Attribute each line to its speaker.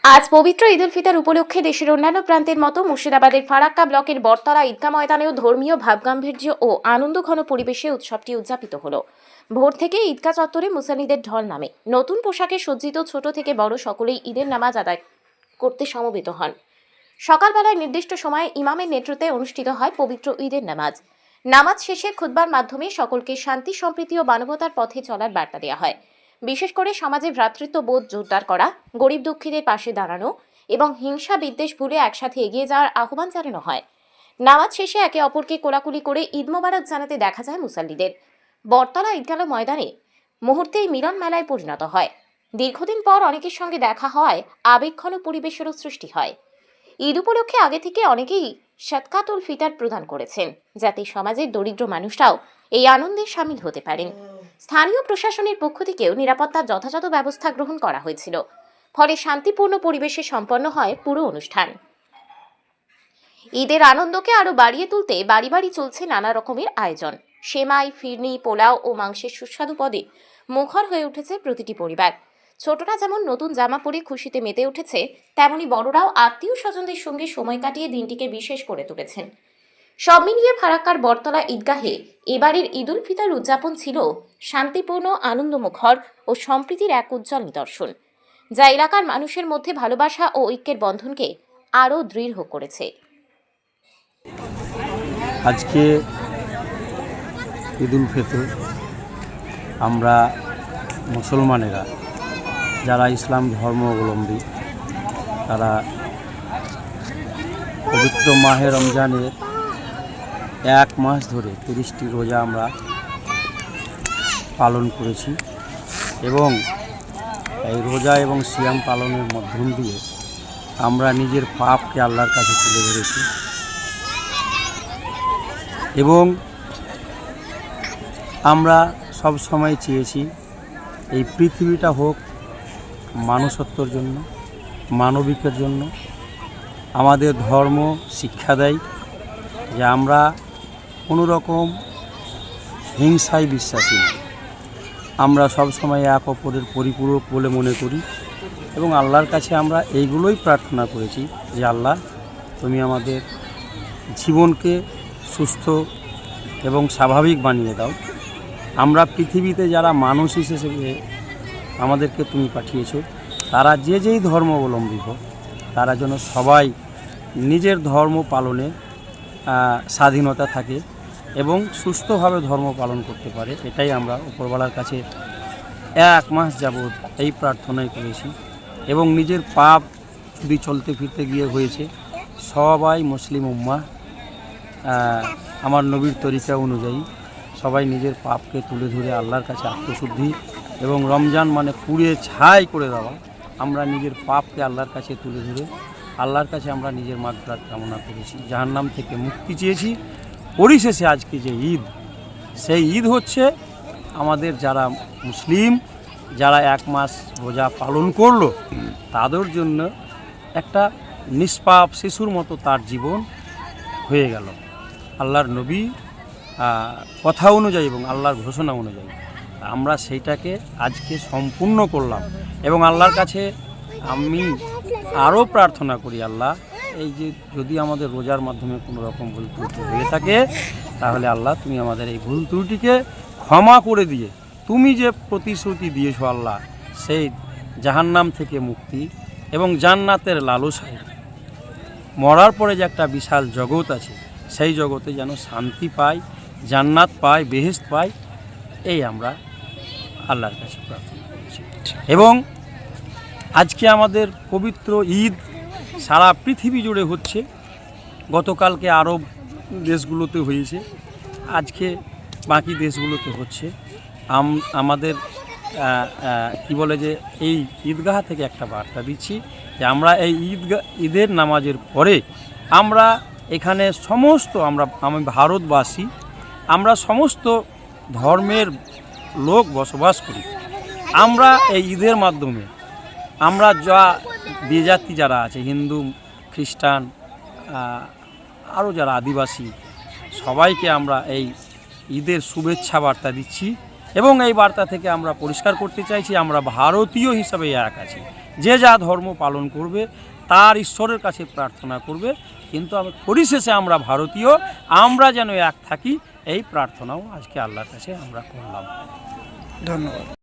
Speaker 1: আজ পবিত্র ঈদ উল ফিতর উপলক্ষে দেশের অন্যান্য প্রান্তের মতো মুর্শিদাবাদের ফারাক্কা ব্লকের বটতলা ঈদগাহ ময়দানেও ধর্মীয় ভাবগাম্ভীর্য ও আনন্দঘন পরিবেশে উৎসবটি উদযাপিত হলো। ভোর থেকে ঈদগাহ চত্বরে মুসল্লিদের ঢল নামে। নতুন পোশাকে সজ্জিত ছোট থেকে বড় সকলেই ঈদের নামাজ আদায় করতে সমবেত হন। সকালবেলায় নির্দিষ্ট সময়ে ইমামের নেতৃত্বে অনুষ্ঠিত হয় পবিত্র ঈদের নামাজ। নামাজ শেষে খুতবার মাধ্যমে সকলকে শান্তি, সম্প্রীতি ও মানবতার পথে চলার বার্তা দেওয়া হয়। বিশেষ করে সমাজে ভ্রাতৃত্ববোধ জোরদার করা, গরিব দুঃখীদের পাশে দাঁড়ানো এবং হিংসা বিদ্বেষ ভুলে একসাথে এগিয়ে যাওয়ার আহ্বান জানানো হয়। নামাজ শেষে একে অপরকে কোলাকুলি করে ঈদ মোবারক জানাতে দেখা যায় মুসল্লিদের। বটতলা ঈদগাহ ময়দানে মুহূর্তেই মিলন মেলায় পরিণত হয়। দীর্ঘদিন পর অনেকের সঙ্গে দেখা হওয়ায় আবেগঘন পরিবেশেরও সৃষ্টি হয়। ঈদ উপলক্ষে আগে থেকে অনেকেই সদকাতুল ফিতর প্রদান করেছেন, যাতে সমাজের দরিদ্র মানুষরাও এই আনন্দে সামিল হতে পারেন। স্থানীয় প্রশাসনের পক্ষ থেকেও নিরাপত্তার যথাযথ ব্যবস্থা গ্রহণ করা হয়েছিল, ফলে শান্তিপূর্ণ পরিবেশে সম্পন্ন হয় পুরো অনুষ্ঠান। ঈদের আনন্দকে আরো বাড়িয়ে তুলতে বাড়ি বাড়ি চলছে নানা রকমের আয়োজন। সেমাই, ফিরনি, পোলাও ও মাংসের সুস্বাদু পদে মুখর হয়ে উঠেছে প্রতিটি পরিবার। ছোটরা যেমন নতুন জামা পরে খুশিতে মেতে উঠেছে, তেমনি বড়রাও আত্মীয় স্বজনদের সঙ্গে সময় কাটিয়ে দিনটিকে বিশেষ করে তুলেছেন। সব মিলিয়ে ফারাক্কার বটতলা ঈদগাহে এবারের ঈদ উল ফিতর উদযাপন ছিল শান্তিপূর্ণ, আনন্দমুখর ও সম্প্রীতির এক উজ্জ্বল নিদর্শন, যা এলাকার মানুষের মধ্যে ভালোবাসা ও ঐক্যের বন্ধনকে আরও দৃঢ় করেছে।
Speaker 2: আজকে ঈদ উল ফিতর আমরা মুসলমানেরা যারা ইসলাম ধর্মাবলম্বী তারা পবিত্র মাহে রমজানের এক মাস ধরে 30টি রোজা আমরা পালন করেছি এবং এই রোজা এবং সিয়াম পালনের মাধ্যম দিয়ে আমরা নিজের পাপকে আল্লাহর কাছে তুলে ধরেছি এবং আমরা সব সময় চেয়েছি এই পৃথিবীটা হোক মানুষত্বর জন্য, মানবিকের জন্য। আমাদের ধর্ম শিক্ষা দেয় যে আমরা কোনো রকম হিংসায় বিশ্বাসী নই। আমরা সব সময় এক অপরের পরিপূরক বলে মনে করি এবং আল্লাহর কাছে আমরা এইগুলোই প্রার্থনা করেছি যে আল্লাহ, তুমি আমাদের জীবনকে সুস্থ এবং স্বাভাবিক বানিয়ে দাও। আমরা পৃথিবীতে যারা মানুষ হিসেবে আমাদেরকে তুমি পাঠিয়েছো, তারা যে যেই ধর্মাবলম্বী হোক, তারা যেন সবাই নিজের ধর্ম পালনে স্বাধীনতা থাকে এবং সুস্থভাবে ধর্ম পালন করতে পারে। এটাই আমরা উপরওয়ালার কাছে এক মাস যাবৎ এই প্রার্থনাই করেছি এবং নিজের পাপ যদি চলতে ফিরতে গিয়ে হয়েছে, সবাই মুসলিম উম্মাহ আমার নবীর তরিকা অনুযায়ী সবাই নিজের পাপকে তুলে ধরে আল্লাহর কাছে আত্মশুদ্ধি এবং রমজান মানে পুড়িয়ে ছাই করে দেওয়া, আমরা নিজের পাপকে আল্লাহর কাছে তুলে ধরে আল্লাহর কাছে আমরা নিজের মাগফিরাত কামনা করেছি, জাহান্নাম থেকে মুক্তি চেয়েছি। পরিশেষে আজকে যে ঈদ, সেই ঈদ হচ্ছে আমাদের যারা মুসলিম, যারা এক মাস রোজা পালন করলো, তাদের জন্য একটা নিষ্পাপ শিশুর মতো তার জীবন হয়ে গেল আল্লাহর নবী কথা অনুযায়ী এবং আল্লাহর ঘোষণা অনুযায়ী। আমরা সেইটাকে আজকে সম্পূর্ণ করলাম এবং আল্লাহর কাছে আমি আরও প্রার্থনা করি, আল্লাহ, এই যে যদি আমাদের রোজার মাধ্যমে কোনো রকম ভুল ত্রুটি হয়ে থাকে, তাহলে আল্লাহ তুমি আমাদের এই ভুল ত্রুটিকে ক্ষমা করে দিয়ে তুমি যে প্রতিশ্রুতি দিয়েছো আল্লাহ, সেই জাহান্নাম থেকে মুক্তি এবং জান্নাতের লালসায় মরার পরে যে একটা বিশাল জগৎ আছে, সেই জগতে যেন শান্তি পাই, জান্নাত পাই, বেহেশত পাই, এই আমরা আল্লাহর কাছে প্রার্থনা করছি। এবং আজকে আমাদের পবিত্র ঈদ সারা পৃথিবী জুড়ে হচ্ছে। গতকালকে আরব দেশগুলোতে হয়েছে, আজকে বাকি দেশগুলোতে হচ্ছে। আমাদের কি বলে যে এই ঈদগাহ থেকে একটা বার্তা দিচ্ছি যে আমরা এই ঈদের নামাজের পরে আমরা এখানে সমস্ত আমি ভারতবাসী, আমরা সমস্ত ধর্মের লোক বসবাস করি। আমরা এই ঈদের মাধ্যমে আমরা যা বিজাতি যারা আছে, হিন্দু, খ্রিস্টান, আরও যারা আদিবাসী, সবাইকে আমরা এই ঈদের শুভেচ্ছা বার্তা দিচ্ছি এবং এই বার্তা থেকে আমরা পরিষ্কার করতে চাইছি আমরা ভারতীয় হিসাবে এক আছি। যে যা ধর্ম পালন করবে তার ঈশ্বরের কাছে প্রার্থনা করবে, কিন্তু পরিশেষে আমরা ভারতীয়, আমরা যেন এক থাকি এই প্রার্থনাও আজকে আল্লাহর কাছে আমরা করলাম।
Speaker 3: ধন্যবাদ।